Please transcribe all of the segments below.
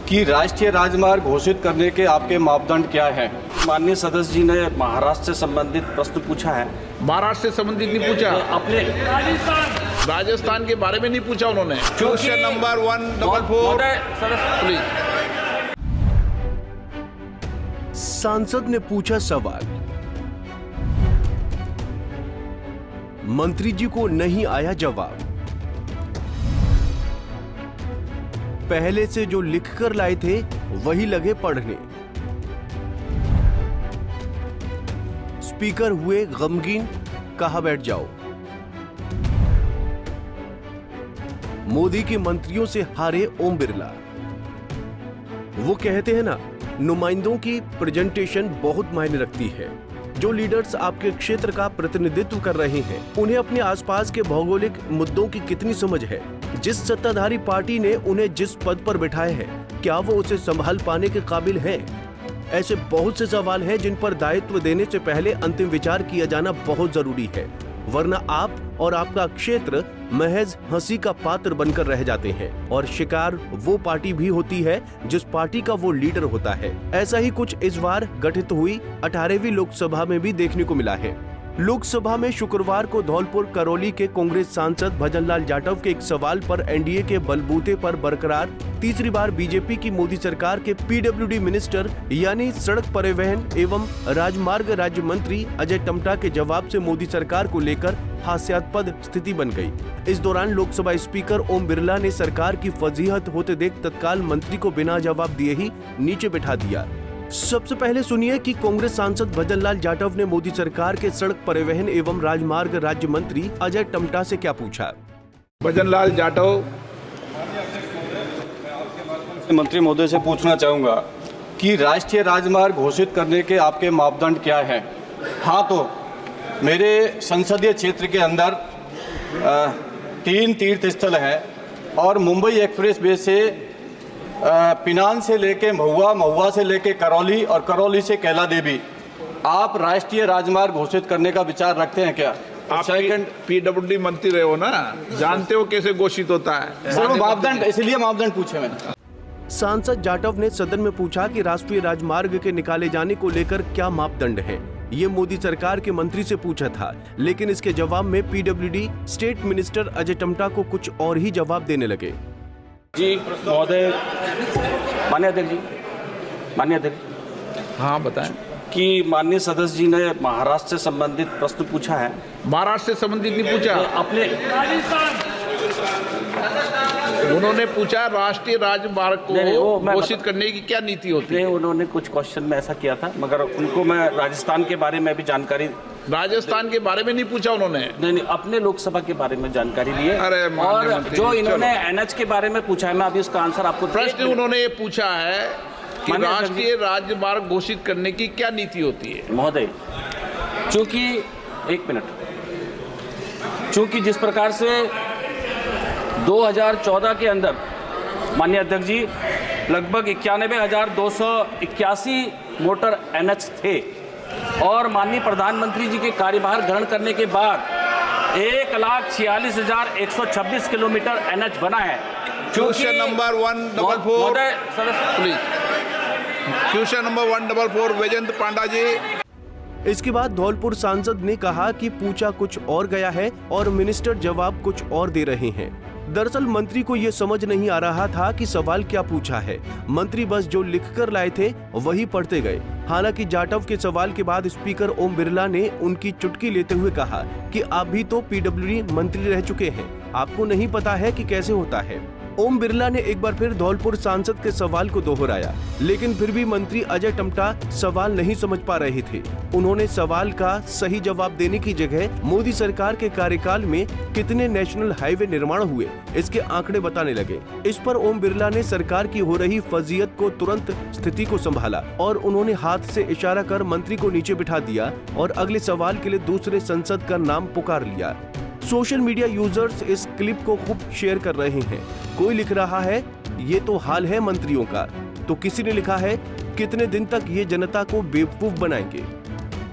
कि राष्ट्रीय राजमार्ग घोषित करने के आपके मापदंड क्या है? माननीय सदस्य जी ने महाराष्ट्र से संबंधित प्रश्न पूछा है। महाराष्ट्र से संबंधित नहीं पूछा, अपने राजस्थान के बारे में नहीं पूछा उन्होंने। Question number 144 please. सांसद ने पूछा सवाल, मंत्री जी को नहीं आया जवाब। पहले से जो लिखकर लाए थे वही लगे पढ़ने। स्पीकर हुए गमगीन, कहा बैठ जाओ। मोदी के मंत्रियों से हारे ओम बिरला। वो कहते हैं ना, नुमाइंदों की प्रेजेंटेशन बहुत मायने रखती है। जो लीडर्स आपके क्षेत्र का प्रतिनिधित्व कर रहे हैं, उन्हें अपने आसपास के भौगोलिक मुद्दों की कितनी समझ है? जिस सत्ताधारी पार्टी ने उन्हें जिस पद पर बिठाया है, क्या वो उसे संभाल पाने के काबिल हैं? ऐसे बहुत से सवाल हैं जिन पर दायित्व देने से पहले अंतिम विचार किया जाना बहुत जरूरी है, वरना आप और आपका क्षेत्र महज हंसी का पात्र बनकर रह जाते हैं और शिकार वो पार्टी भी होती है जिस पार्टी का वो लीडर होता है। ऐसा ही कुछ इस बार गठित हुई 18वीं लोकसभा में भी देखने को मिला है। लोकसभा में शुक्रवार को धौलपुर करौली के कांग्रेस सांसद भजनलाल जाटव के एक सवाल पर एनडीए के बलबूते पर बरकरार तीसरी बार बीजेपी की मोदी सरकार के पीडब्ल्यूडी मिनिस्टर यानी सड़क परिवहन एवं राजमार्ग राज्य मंत्री अजय टम्टा के जवाब से मोदी सरकार को लेकर हास्यास्पद स्थिति बन गई। इस दौरान लोकसभा स्पीकर ओम बिरला ने सरकार की फजीहत होते देख तत्काल मंत्री को बिना जवाब दिए ही नीचे बिठा दिया। सबसे पहले सुनिए कि कांग्रेस सांसद भजनलाल जाटव ने मोदी सरकार के सड़क परिवहन एवं राजमार्ग राज्य मंत्री अजय टम्टा से क्या पूछा। भजनलाल जाटव। मंत्री महोदय से पूछना चाहूंगा कि राष्ट्रीय राजमार्ग घोषित करने के आपके मापदंड क्या है? हाँ, तो मेरे संसदीय क्षेत्र के अंदर 3 तीर्थ स्थल है और मुंबई एक्सप्रेस वे से पिनान से लेके महुआ, महुआ से लेके करौली और करौली से कैला देवी आप राष्ट्रीय राजमार्ग घोषित करने का विचार रखते हैं क्या? आप सेकंड पीडब्ल्यूडी मंत्री रहे हो ना, जानते हो कैसे घोषित होता है। सर, मापदंड, इसलिए मापदंड पूछे मैंने। सांसद जाटव ने सदन में पूछा कि राष्ट्रीय राजमार्ग के निकाले जाने को लेकर क्या मापदंड है। ये मोदी सरकार के मंत्री से पूछा था, लेकिन इसके जवाब में PWD state minister Ajay Tamta को कुछ और ही जवाब देने लगे। जी महोदय, माननीय अध्यक्ष। हाँ बताएं। कि माननीय सदस्य जी ने महाराष्ट्र से संबंधित प्रश्न पूछा है। महाराष्ट्र से संबंधित नहीं पूछा, अपने उन्होंने पूछा राष्ट्रीय राजमार्ग को घोषित करने की क्या नीति होती है। उन्होंने कुछ क्वेश्चन में ऐसा किया था, मगर उनको मैं राजस्थान के बारे में भी जानकारी। राजस्थान के बारे में नहीं पूछा उन्होंने। नहीं, अपने लोकसभा के बारे में जानकारी ली है। अरे और जो इन्होंने एनएच के बारे में पूछा है, मैं अभी उसका आंसर आपको। प्रश्न उन्होंने ये पूछा है कि राष्ट्रीय राजमार्ग घोषित करने की क्या नीति होती है। महोदय, चूंकि जिस प्रकार से 2014 के अंदर माननीय अध्यक्ष जी लगभग 91,281 मोटर एनएच थे और माननीय प्रधानमंत्री जी के कार्यभार ग्रहण करने के बाद 1,46,126 किलोमीटर एनएच बना है। Question number 144 please. Question number 144 Vaijayant Panda ji. इसके बाद धौलपुर सांसद ने कहा कि पूछा कुछ और गया है और मिनिस्टर जवाब कुछ और दे रहे हैं। दरअसल मंत्री को ये समझ नहीं आ रहा था कि सवाल क्या पूछा है। मंत्री बस जो लिखकर लाए थे वही पढ़ते गए। हालांकि जाटव के सवाल के बाद स्पीकर ओम बिरला ने उनकी चुटकी लेते हुए कहा कि आप भी तो पीडब्ल्यूडी मंत्री रह चुके हैं, आपको नहीं पता है कि कैसे होता है। ओम बिरला ने एक बार फिर धौलपुर सांसद के सवाल को दोहराया, लेकिन फिर भी मंत्री अजय टम्टा सवाल नहीं समझ पा रहे थे। उन्होंने सवाल का सही जवाब देने की जगह मोदी सरकार के कार्यकाल में कितने नेशनल हाईवे निर्माण हुए इसके आंकड़े बताने लगे। इस पर ओम बिरला ने सरकार की हो रही फजीयत को तुरंत स्थिति को संभाला और उन्होंने हाथ से इशारा कर मंत्री को नीचे बिठा दिया और अगले सवाल के लिए दूसरे संसद का नाम पुकार लिया। सोशल मीडिया यूजर्स इस क्लिप को खूब शेयर कर रहे हैं। कोई लिख रहा है ये तो हाल है मंत्रियों का, तो किसी ने लिखा है कितने दिन तक ये जनता को बेवकूफ बनाएंगे।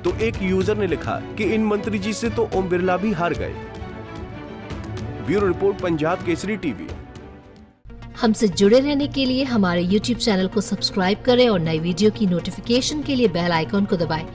तो एक यूजर ने लिखा कि इन मंत्री जी से तो ओम बिरला भी हार गए। Bureau report, Punjab Kesari TV. हमसे जुड़े रहने के लिए हमारे YouTube चैनल को सब्सक्राइब करें और नई वीडियो की नोटिफिकेशन के लिए बेल आइकॉन को दबाएं।